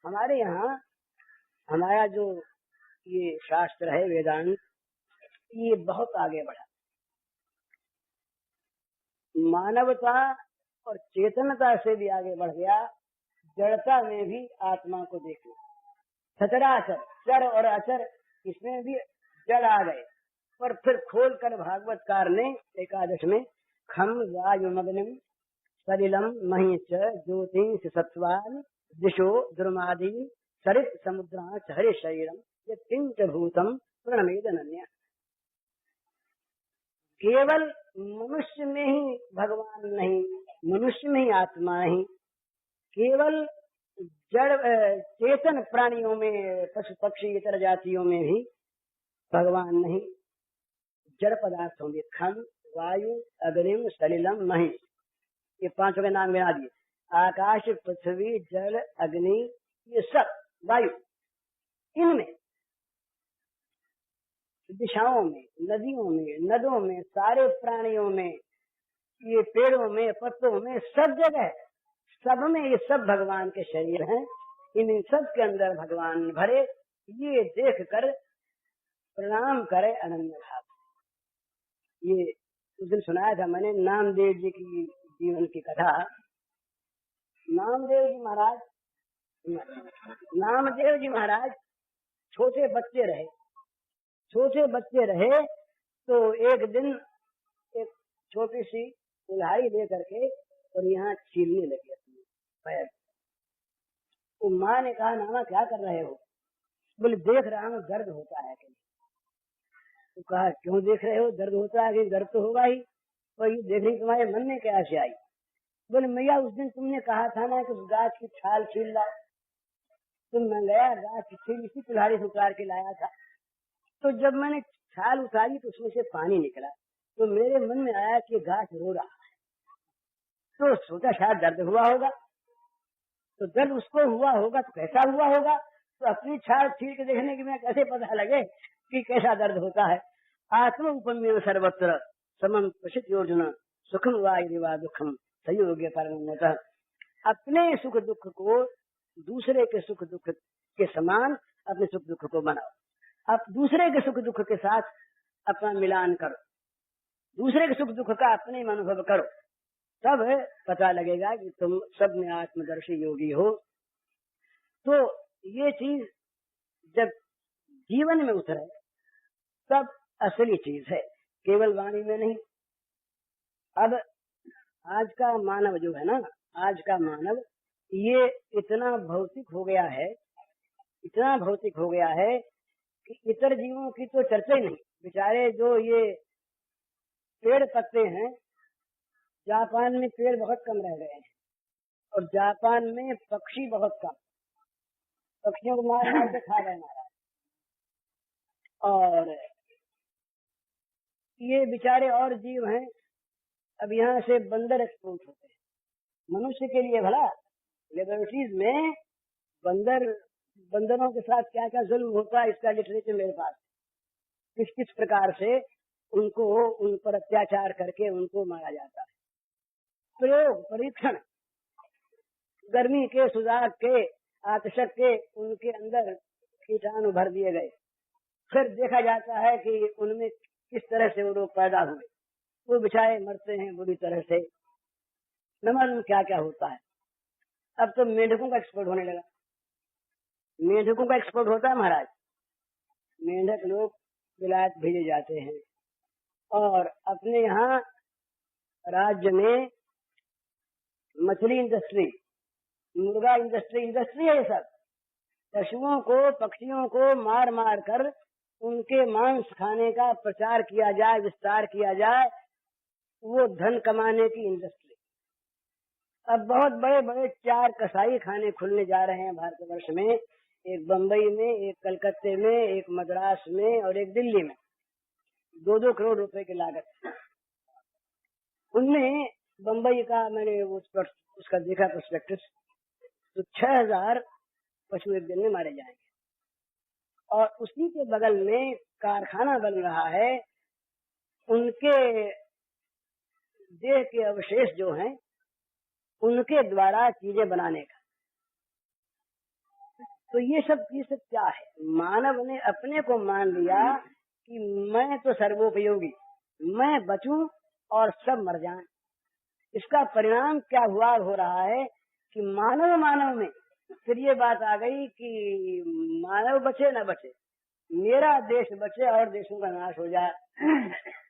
हमारे यहाँ हमारा जो ये शास्त्र है वेदांत, ये बहुत आगे बढ़ा। मानवता और चेतनता से भी आगे बढ़ गया। जड़ता में भी आत्मा को देखना, सचराचर, चर और अचर, इसमें भी जड़ आ गए। पर फिर खोलकर भागवतकार ने एकादश में खम वायुमग्निम सलिलम मही च ज्योतिष सत्वान दिशो द्रुमादि सरित समुद्राच हरे शरीरम ये किंच भूतम प्रणमेदनन्य। केवल मनुष्य में ही भगवान नहीं, मनुष्य में ही आत्मा नहीं, केवल जड़ चेतन प्राणियों में, पशु पक्षी इतर जातियों में भी भगवान नहीं। जड़ पदार्थों में खम वायु अग्निम सलिलम मही, ये पांचों के नाम गिना दिए। आकाश पृथ्वी जल अग्नि, ये सब वायु, इनमें दिशाओं में, नदियों में, नदों में, सारे प्राणियों में, ये पेड़ों में, पत्तों में, सब जगह, सब में ये सब भगवान के शरीर हैं। इन सब के अंदर भगवान भरे, ये देख कर प्रणाम करे अनन्य भाव। ये उस दिन सुनाया था मैंने नामदेव जी की जीवन की कथा। नामदेव जी महाराज छोटे बच्चे रहे तो एक दिन एक छोटी सी कुल्हाड़ी लेकर के और यहाँ छीलने लगे अपने पैर। तो माँ ने कहा, नाना क्या कर रहे हो? बोले देख रहा हूँ दर्द होता है कि। तो कहा क्यों देख रहे हो, दर्द होता है कि? दर्द तो होगा ही, और ये देखने तुम्हारे मन में कैसे आई? बोले मैया उस दिन तुमने कहा था ना कि उस गाछ की छाल छील लाओ, तो मैं गया गाछ की छील इसी कुल्हाड़ी से उतार के लाया था। तो जब मैंने छाल उतारी तो उसमें से पानी निकला, तो मेरे मन में आया कि गाछ रो रहा है, तो सोचा शायद दर्द हुआ होगा। तो दर्द उसको हुआ होगा तो कैसा हुआ होगा? तो अपनी छाल छील के देखने की मैं कैसे पता लगे कि कैसा दर्द होता है? आत्म उपम्य सर्वत्र समम प्रसिद्ध योजना सुखम वायुवा दुखम संयोग्य परम। अपने सुख दुख को दूसरे के सुख दुख के समान अपने सुख दुख को बनाओ। आप दूसरे के सुख दुख के साथ अपना मिलान करो, दूसरे के सुख दुख का अपने में अनुभव करो, तब पता लगेगा कि तुम सब में आत्मदर्शी योगी हो। तो ये चीज जब जीवन में उतरे तब असली चीज है, केवल वाणी में नहीं। अब आज का मानव जो है ना, आज का मानव ये इतना भौतिक हो गया है, इतना भौतिक हो गया है कि इतर जीवों की तो चर्चा ही नहीं। बेचारे जो ये पेड़ पत्ते हैं, जापान में पेड़ बहुत कम रह गए हैं और जापान में पक्षी बहुत कम, पक्षियों को मार मार के खा गए महाराज। और ये बेचारे और जीव हैं, अब यहाँ से बंदर एक्सपोर्ट होते हैं। मनुष्य के लिए भला लेबोरेटरीज में बंदरों के साथ क्या क्या जुल्म होता है इसका लिटरेचर मेरे पास, किस किस प्रकार से उनको उन पर अत्याचार करके उनको मारा जाता है। प्रयोग परीक्षण, गर्मी के, सुजाक के, आतशक के उनके अंदर कीटाणु भर दिए गए, फिर देखा जाता है कि उनमें किस तरह से वो रोग पैदा हुए, वो बेचारे मरते हैं बुरी तरह से। न मालूम क्या क्या होता है। अब तो मेंढकों का एक्सपोर्ट होने लगा, मेंढकों का एक्सपोर्ट होता है महाराज। मेंढक लोग विलायत भेजे जाते हैं और अपने यहाँ राज्य में मछली इंडस्ट्री, मुर्गा इंडस्ट्री है, ये सब पशुओं को, पक्षियों को मार मार कर उनके मांस खाने का प्रचार किया जाए, विस्तार किया जाए, वो धन कमाने की इंडस्ट्री। अब बहुत बड़े बड़े 4 कसाई खाने खुलने जा रहे हैं भारतवर्ष में, एक बम्बई में, एक कलकत्ते में, एक मद्रास में और एक दिल्ली में, 2-2 करोड़ रुपए की लागत। उनमें बम्बई का मैंने उसका देखा प्रोस्पेक्टस, तो 6000 पशु एक दिन में मारे जाएंगे। और उसी के बगल में कारखाना बन रहा है, उनके देह के अवशेष जो हैं उनके द्वारा चीजें बनाने का। तो ये सब चीज क्या है? मानव ने अपने को मान लिया कि मैं तो सर्वोपयोगी, मैं बचूं और सब मर जाएं। इसका परिणाम क्या हुआ हो रहा है कि मानव मानव में फिर ये बात आ गई कि मानव बचे न बचे, मेरा देश बचे और देशों का नाश हो जाए।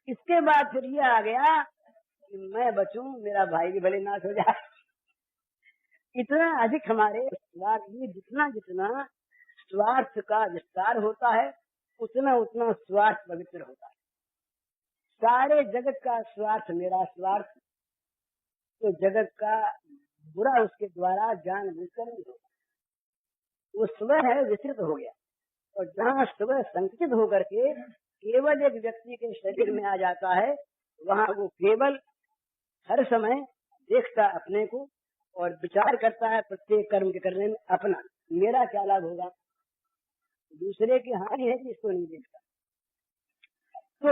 इसके बाद फिर ये आ गया कि मैं बचूं, मेरा भाई भी भले नाश हो जाए। इतना अधिक हमारे स्वार्थ, ये जितना जितना स्वार्थ का विस्तार होता है उतना उतना स्वार्थ पवित्र होता है। सारे जगत का स्वार्थ मेरा स्वार्थ, तो जगत का बुरा उसके द्वारा जानबूझकर नहीं होगा। वो स्वयं है विस्तृत हो गया, और जहाँ स्वयं संकुचित होकर के केवल एक व्यक्ति के शरीर में आ जाता है, वहाँ वो केवल हर समय देखता अपने को और विचार करता है प्रत्येक कर्म के करने में अपना, मेरा क्या लाभ होगा, दूसरे की हानि है कि इसको नहीं देखता। तो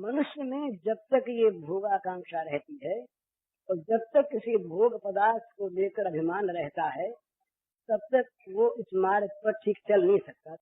मनुष्य में जब तक ये भोगाकांक्षा रहती है और जब तक किसी भोग पदार्थ को लेकर अभिमान रहता है, तब तक वो इस मार्ग पर ठीक चल नहीं सकता।